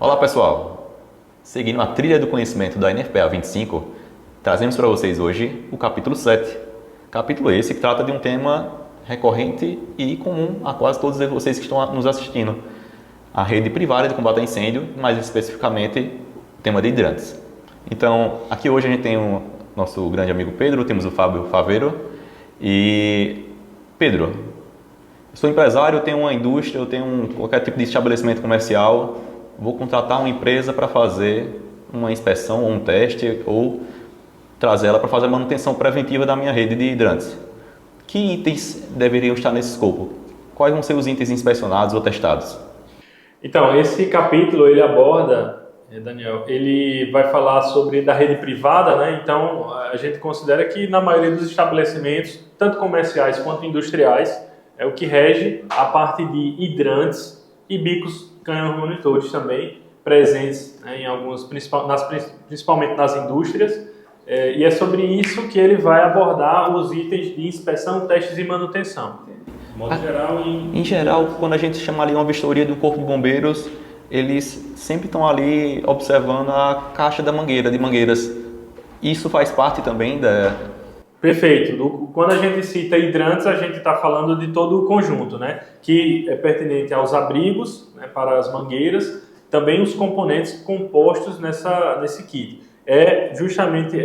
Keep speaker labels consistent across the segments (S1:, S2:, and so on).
S1: Olá pessoal, seguindo a trilha do conhecimento da NFPA 25, trazemos para vocês hoje o capítulo 7. Capítulo esse que trata de um tema recorrente e comum a quase todos vocês que estão nos assistindo. A rede privada de combate a incêndio, mais especificamente o tema de hidrantes. Então, aqui hoje a gente tem o nosso grande amigo Pedro, temos o Fábio Faveiro. E Pedro, eu sou empresário, eu tenho uma indústria, eu tenho qualquer tipo de estabelecimento comercial, vou contratar uma empresa para fazer uma inspeção ou um teste ou trazer ela para fazer a manutenção preventiva da minha rede de hidrantes. Que itens deveriam estar nesse escopo? Quais vão ser os itens inspecionados ou testados?
S2: Então, esse capítulo ele aborda, Daniel, ele vai falar sobre da rede privada, né? Então, a gente considera que na maioria dos estabelecimentos, tanto comerciais quanto industriais, é o que rege a parte de hidrantes e bicos canhões monitores também presentes, né, em algumas, principalmente nas indústrias, e é sobre isso que ele vai abordar os itens de inspeção, testes e manutenção. De modo geral,
S1: em geral, quando a gente chama ali uma vistoria do corpo de bombeiros, eles sempre estão ali observando a caixa da mangueira, de mangueiras. Isso faz parte também da...
S2: Perfeito. Quando a gente cita hidrantes, a gente está falando de todo o conjunto, né? Que é pertinente aos abrigos, né, para as mangueiras, também os componentes compostos nesse kit. É justamente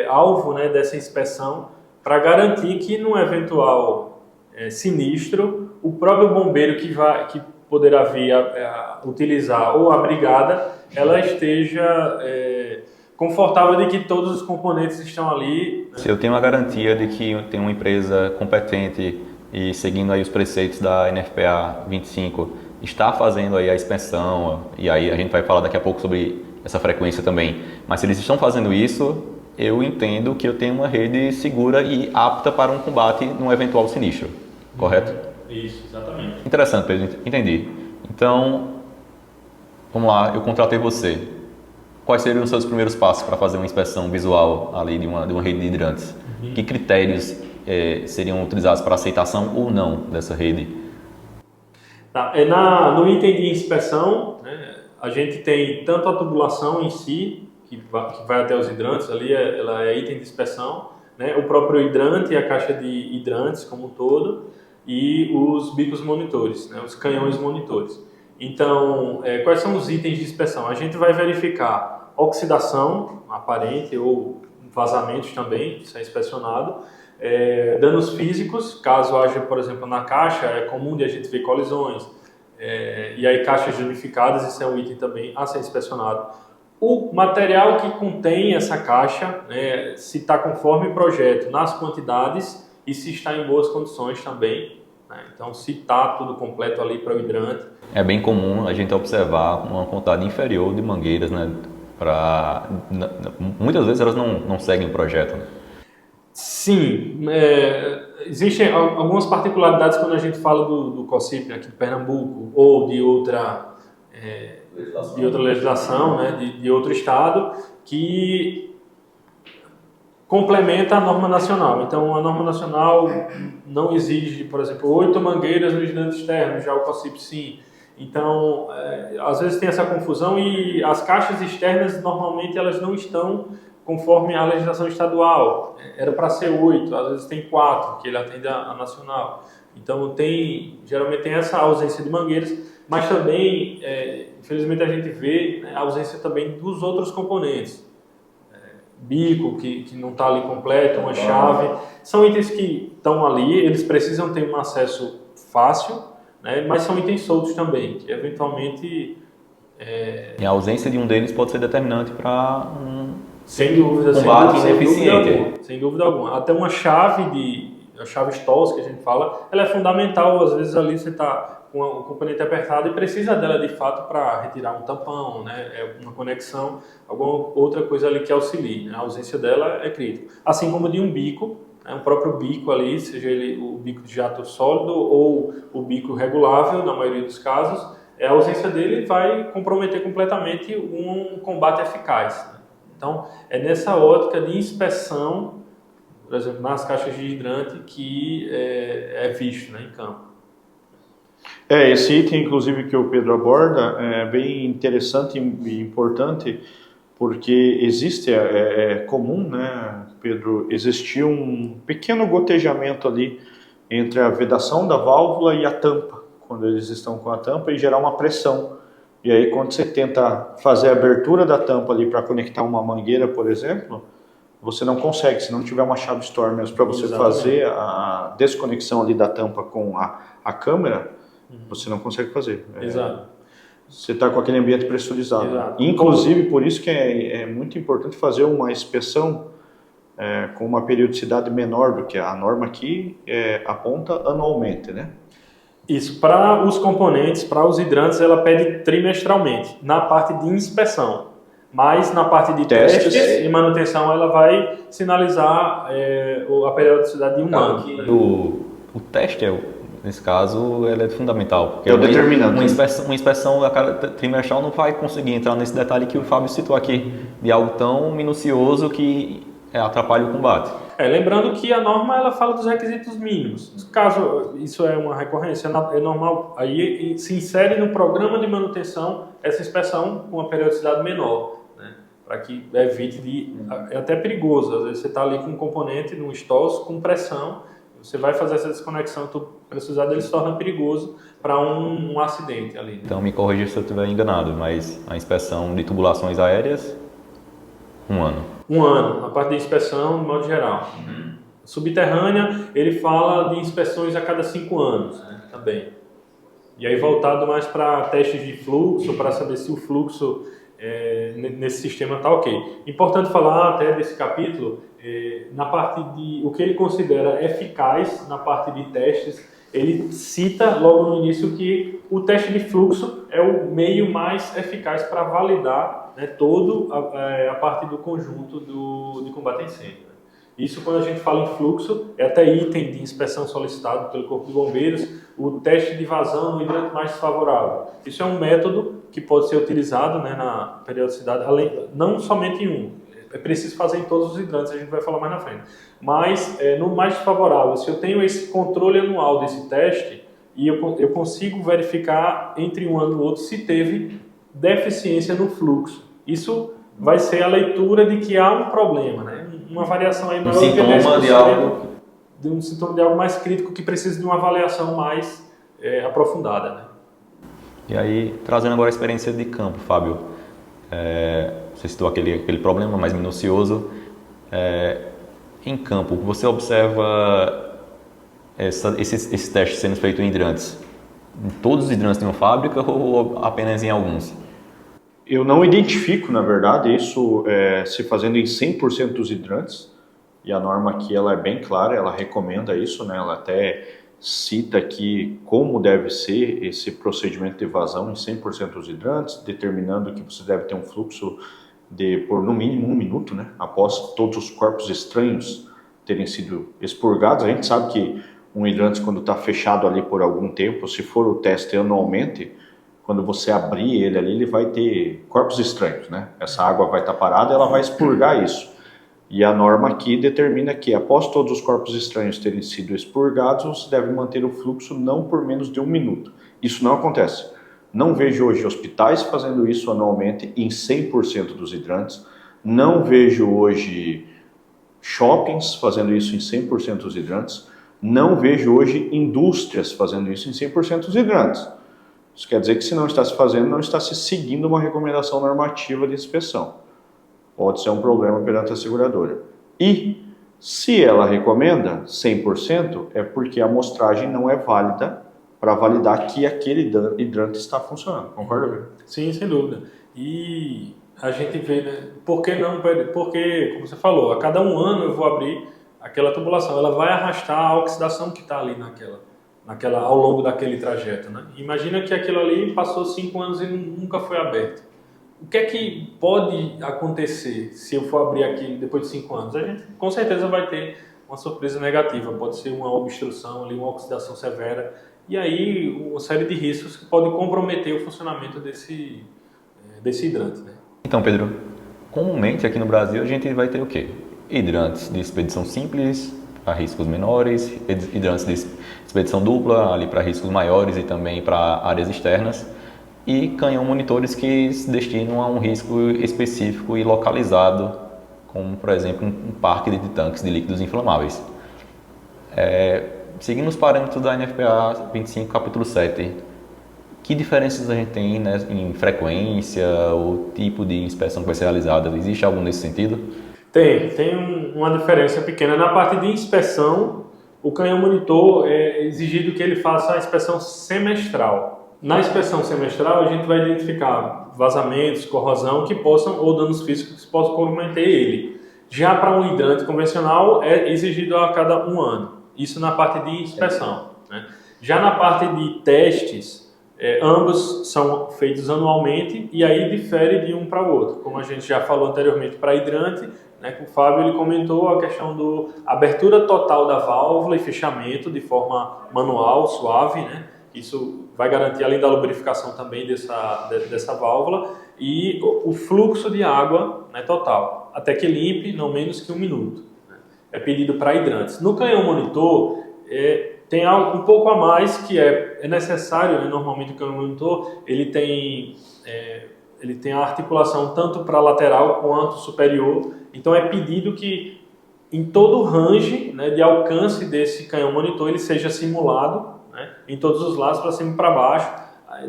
S2: alvo, né, dessa inspeção para garantir que, num eventual sinistro, o próprio bombeiro que poderá vir a utilizar ou a brigada, ela esteja confortável de que todos os componentes estão ali.
S1: Se eu tenho a garantia de que tem uma empresa competente e seguindo aí os preceitos da NFPA 25, está fazendo aí a inspeção, e aí a gente vai falar daqui a pouco sobre essa frequência também, mas se eles estão fazendo isso, eu entendo que eu tenho uma rede segura e apta para um combate num eventual sinistro, correto?
S2: Isso, exatamente.
S1: Interessante, Pedro, entendi. Então, vamos lá, eu contratei você. Quais seriam os seus primeiros passos para fazer uma inspeção visual ali de uma rede de hidrantes? Que critérios seriam utilizados para aceitação ou não dessa rede?
S2: Tá. No item de inspeção, né, a gente tem tanto a tubulação em si, que vai até os hidrantes, ali ela é item de inspeção, né, o próprio hidrante e a caixa de hidrantes como um todo, e os bicos monitores, né, os canhões monitores. Então, quais são os itens de inspeção? A gente vai verificar oxidação aparente ou vazamentos também, isso é inspecionado, danos físicos, caso haja, por exemplo, na caixa, é comum de a gente ver colisões, e aí caixas danificadas, isso é um item também a ser inspecionado. O material que contém essa caixa, né, se está conforme projeto nas quantidades e se está em boas condições também, né? Então, se está tudo completo ali para o hidrante.
S1: É bem comum a gente observar uma quantidade inferior de mangueiras, né? Muitas vezes elas não seguem o projeto. Né?
S2: Sim, existem algumas particularidades quando a gente fala do COCIP aqui de Pernambuco ou de outra legislação, né, de outro estado, que complementa a norma nacional. Então, a norma nacional não exige, por exemplo, 8 mangueiras no hidrante externo, já o COCIP sim. Então, às vezes tem essa confusão e as caixas externas, normalmente, elas não estão conforme a legislação estadual. Era para ser 8, às vezes tem 4, que ele atende a nacional. Então, geralmente tem essa ausência de mangueiras, mas também, infelizmente, a gente vê, né, a ausência também dos outros componentes. Bico, que não está ali completo, uma chave. São itens que estão ali, eles precisam ter um acesso fácil, né, mas são itens soltos também, que eventualmente...
S1: E a ausência de um deles pode ser determinante para
S2: sem dúvida,
S1: combate ineficiente.
S2: Sem dúvida alguma. Até uma chave a chave STOS que a gente fala, ela é fundamental. Às vezes ali você está com o componente apertado e precisa dela de fato para retirar um tampão, né? Uma conexão, alguma outra coisa ali que auxilie. Né? A ausência dela é crítica. Assim como de um bico, né? Um próprio bico ali, seja ele o bico de jato sólido ou o bico regulável, na maioria dos casos, a ausência dele vai comprometer completamente um combate eficaz. Né? Então, é nessa ótica de inspeção, por exemplo, nas caixas de hidrante, que é visto, né, em campo.
S3: Esse item, inclusive, que o Pedro aborda é bem interessante e importante, porque existe, é comum, né, Pedro, existir um pequeno gotejamento ali entre a vedação da válvula e a tampa, quando eles estão com a tampa, e gerar uma pressão. E aí, quando você tenta fazer a abertura da tampa ali para conectar uma mangueira, por exemplo, você não consegue, se não tiver uma chave Storm mesmo para você fazer a desconexão ali da tampa com a câmera, você não consegue fazer.
S2: Exato.
S3: Você está com aquele ambiente pressurizado.
S2: Exato.
S3: Inclusive, por isso que é muito importante fazer uma inspeção com uma periodicidade menor do que a norma aqui aponta anualmente, né?
S2: Isso, para os componentes, para os hidrantes, ela pede trimestralmente, na parte de inspeção. Mas na parte de testes e manutenção, ela vai sinalizar a periodicidade de um ano.
S1: O teste, nesse caso, ele é fundamental. Porque
S3: é o determinante.
S1: Uma inspeção a cada trimestral não vai conseguir entrar nesse detalhe que o Fábio citou aqui, de algo tão minucioso que atrapalha o combate.
S2: Lembrando que a norma ela fala dos requisitos mínimos. Caso isso é uma recorrência, é normal, aí se insere no programa de manutenção essa inspeção com uma periodicidade menor, né? Para que evite é até perigoso, às vezes você está ali com um componente num stalls com pressão, você vai fazer essa desconexão, tu precisar dele se torna perigoso para um acidente ali. Né?
S1: Então me corrija se eu estiver enganado, mas a inspeção de tubulações aéreas, 1 ano.
S2: 1 ano, a parte de inspeção, de modo geral. Subterrânea, ele fala de inspeções a cada 5 anos, né, também. E aí voltado mais para testes de fluxo, para saber se o fluxo nesse sistema está ok. Importante falar até desse capítulo, na parte de o que ele considera eficaz na parte de testes, ele cita logo no início que o teste de fluxo é o meio mais eficaz para validar, né, toda a parte do conjunto de combate a incêndio. Isso quando a gente fala em fluxo, é até item de inspeção solicitado pelo Corpo de Bombeiros, o teste de vazão no hidrante mais desfavorável. Isso é um método que pode ser utilizado, né, na periodicidade, não somente em um. É preciso fazer em todos os hidrantes, a gente vai falar mais na frente. Mas no mais desfavorável, se eu tenho esse controle anual desse teste, e eu consigo verificar entre um ano e o outro se teve deficiência no fluxo. Isso vai ser a leitura de que há um problema, né? Uma variação aí maior um sintoma de algo mais crítico que precisa de uma avaliação mais aprofundada, né?
S1: E aí, trazendo agora a experiência de campo, Fábio, você citou aquele problema mais minucioso. Em campo, você observa esses testes sendo feitos em hidrantes? Em todos os hidrantes de uma fábrica ou apenas em alguns?
S3: Eu não identifico, na verdade, isso se fazendo em 100% dos hidrantes, e a norma aqui ela é bem clara, ela recomenda isso, né? Ela até cita aqui como deve ser esse procedimento de vazão em 100% dos hidrantes, determinando que você deve ter um fluxo por no mínimo 1 minuto, né? Após todos os corpos estranhos terem sido expurgados. A gente sabe que um hidrante, quando está fechado ali por algum tempo, se for o teste anualmente, quando você abrir ele ali, ele vai ter corpos estranhos, né? Essa água vai estar parada e ela vai expurgar isso. E a norma aqui determina que, após todos os corpos estranhos terem sido expurgados, você deve manter o fluxo não por menos de 1 minuto. Isso não acontece. Não vejo hoje hospitais fazendo isso anualmente em 100% dos hidrantes. Não vejo hoje shoppings fazendo isso em 100% dos hidrantes. Não vejo hoje indústrias fazendo isso em 100% dos hidrantes. Isso quer dizer que se não está se fazendo, não está se seguindo uma recomendação normativa de inspeção. Pode ser um problema perante a seguradora. E se ela recomenda 100%, é porque a amostragem não é válida para validar que aquele hidrante está funcionando. Concorda, Pedro?
S2: Sim, sem dúvida. E a gente vê, né? Por que não? Porque, como você falou, a cada 1 ano eu vou abrir aquela tubulação. Ela vai arrastar a oxidação que está ali ao longo daquele trajeto, né? Imagina que aquilo ali passou 5 anos e nunca foi aberto. O que é que pode acontecer se eu for abrir aqui depois de 5 anos? A gente com certeza vai ter uma surpresa negativa. Pode ser uma obstrução, ali, uma oxidação severa. E aí uma série de riscos que podem comprometer o funcionamento desse hidrante, né?
S1: Então, Pedro, comumente aqui no Brasil a gente vai ter o quê? Hidrantes de expedição simples, para riscos menores, hidrantes de expedição dupla ali para riscos maiores e também para áreas externas, e canhão monitores que se destinam a um risco específico e localizado, como por exemplo um parque de tanques de líquidos inflamáveis. Seguindo os parâmetros da NFPA 25, capítulo 7, que diferenças a gente tem, né, em frequência, o tipo de inspeção que vai ser realizada? Existe algum nesse sentido?
S2: Tem uma diferença pequena. Na parte de inspeção, o canhão monitor é exigido que ele faça a inspeção semestral. Na inspeção semestral, a gente vai identificar vazamentos, corrosão que possam, ou danos físicos que possam comprometer ele. Já para um hidrante convencional, é exigido a cada 1 ano. Isso na parte de inspeção, né? Já na parte de testes, ambos são feitos anualmente e aí difere de um para o outro. Como a gente já falou anteriormente para hidrante, né, com o Fábio ele comentou a questão da abertura total da válvula e fechamento de forma manual, suave, né? Isso vai garantir, além da lubrificação também dessa válvula, e o fluxo de água, né, total, até que limpe não menos que 1 minuto. Né? É pedido para hidrantes. No canhão monitor, tem algo um pouco a mais que é necessário, né? Normalmente o canhão monitor ele tem a articulação tanto para lateral quanto superior, então é pedido que em todo o range, né, de alcance desse canhão monitor ele seja simulado, né, em todos os lados, para cima e para baixo.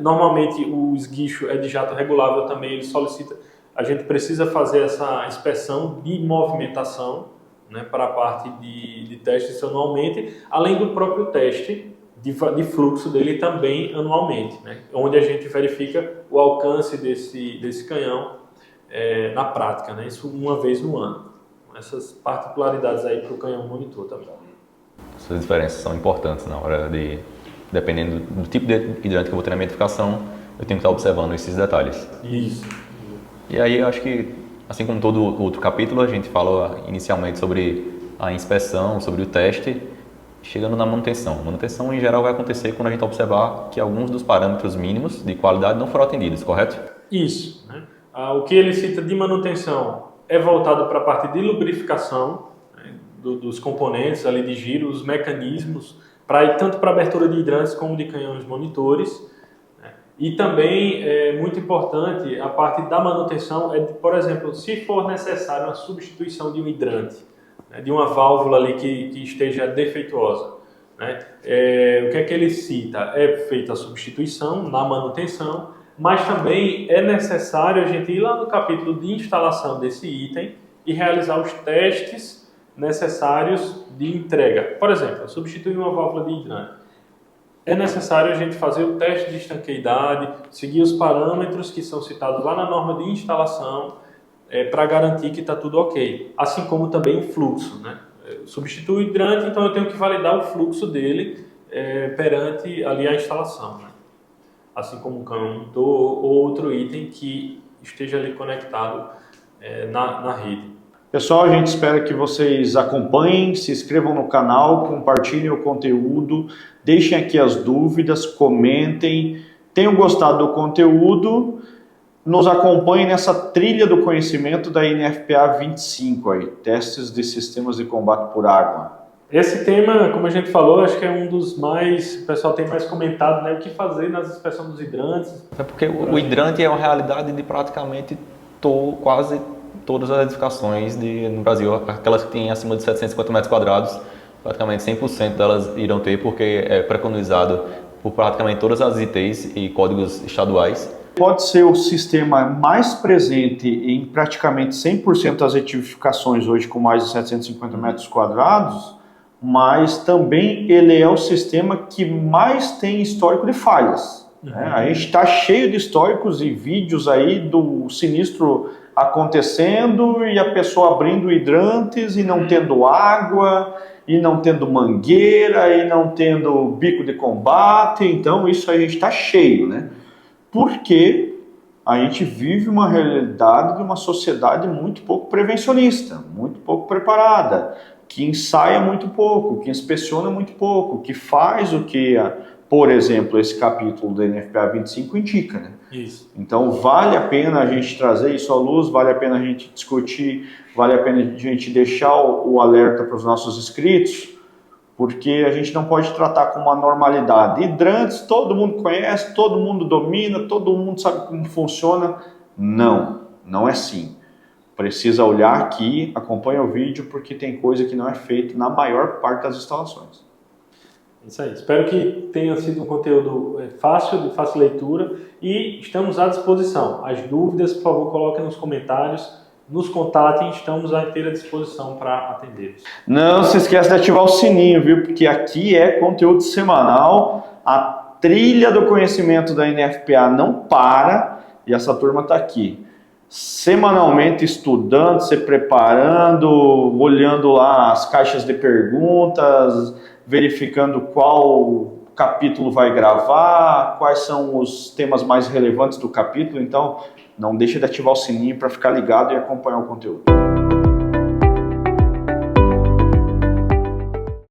S2: Normalmente o esguicho é de jato regulável também, ele solicita, a gente precisa fazer essa inspeção de movimentação, né, para a parte de testes anualmente, além do próprio teste de fluxo dele também anualmente, né, onde a gente verifica o alcance desse canhão na prática, né, isso uma vez no ano. Essas particularidades aí para o canhão monitor também.
S1: Essas diferenças são importantes na hora de, dependendo do tipo de hidrante que eu vou ter na minha edificação, eu tenho que estar observando esses detalhes.
S2: Isso.
S1: E aí eu acho que, assim como todo outro capítulo, a gente fala inicialmente sobre a inspeção, sobre o teste, chegando na manutenção. A manutenção, em geral, vai acontecer quando a gente observar que alguns dos parâmetros mínimos de qualidade não foram atendidos, correto?
S2: Isso. Né? O que ele cita de manutenção é voltado para a parte de lubrificação, né, dos componentes ali de giro, os mecanismos, tanto para abertura de hidrantes como de canhões monitores. E também é muito importante a parte da manutenção, por exemplo, se for necessário a substituição de um hidrante, né, de uma válvula ali que esteja defeituosa, né, o que é que ele cita? É feita a substituição na manutenção, mas também é necessário a gente ir lá no capítulo de instalação desse item e realizar os testes necessários de entrega. Por exemplo, substituir uma válvula de hidrante. É necessário a gente fazer o teste de estanqueidade, seguir os parâmetros que são citados lá na norma de instalação, para garantir que está tudo ok. Assim como também o fluxo, né? Substitui o hidrante, então eu tenho que validar o fluxo dele perante ali a instalação, né? Assim como um canhão ou outro item que esteja ali conectado na rede.
S3: Pessoal, a gente espera que vocês acompanhem, se inscrevam no canal, compartilhem o conteúdo, deixem aqui as dúvidas, comentem, tenham gostado do conteúdo, nos acompanhem nessa trilha do conhecimento da NFPA 25, aí, testes de sistemas de combate por água.
S2: Esse tema, como a gente falou, acho que é um dos mais, o pessoal tem mais comentado, né, o que fazer nas inspeções dos hidrantes.
S1: É porque o hidrante é uma realidade de praticamente quase todas as edificações no Brasil, aquelas que têm acima de 750 metros quadrados, praticamente 100% delas irão ter, porque é preconizado por praticamente todas as ITs e códigos estaduais.
S3: Pode ser o sistema mais presente em praticamente 100% das edificações hoje com mais de 750 metros quadrados, mas também ele é o sistema que mais tem histórico de falhas. Né? A gente está cheio de históricos e vídeos aí do sinistro acontecendo e a pessoa abrindo hidrantes e não tendo água, e não tendo mangueira, e não tendo bico de combate. Então isso aí está cheio, né? Porque a gente vive uma realidade de uma sociedade muito pouco prevencionista, muito pouco preparada, que ensaia muito pouco, que inspeciona muito pouco, que faz o que por exemplo, esse capítulo do NFPA 25 indica, né?
S2: Isso.
S3: Então, vale a pena a gente trazer isso à luz, vale a pena a gente discutir, vale a pena a gente deixar o alerta para os nossos inscritos, porque a gente não pode tratar com uma normalidade. Hidrantes, todo mundo conhece, todo mundo domina, todo mundo sabe como funciona. Não, não é assim. Precisa olhar aqui, acompanha o vídeo, porque tem coisa que não é feita na maior parte das instalações.
S2: Isso aí. Espero que tenha sido um conteúdo fácil, de fácil leitura, e estamos à disposição. As dúvidas, por favor, coloquem nos comentários, nos contatem, estamos à inteira disposição para atendê-los.
S3: Não se esqueça de ativar o sininho, viu? Porque aqui é conteúdo semanal, a trilha do conhecimento da NFPA não para e essa turma está aqui. Semanalmente estudando, se preparando, olhando lá as caixas de perguntas, verificando qual capítulo vai gravar, quais são os temas mais relevantes do capítulo. Então, não deixe de ativar o sininho para ficar ligado e acompanhar o conteúdo.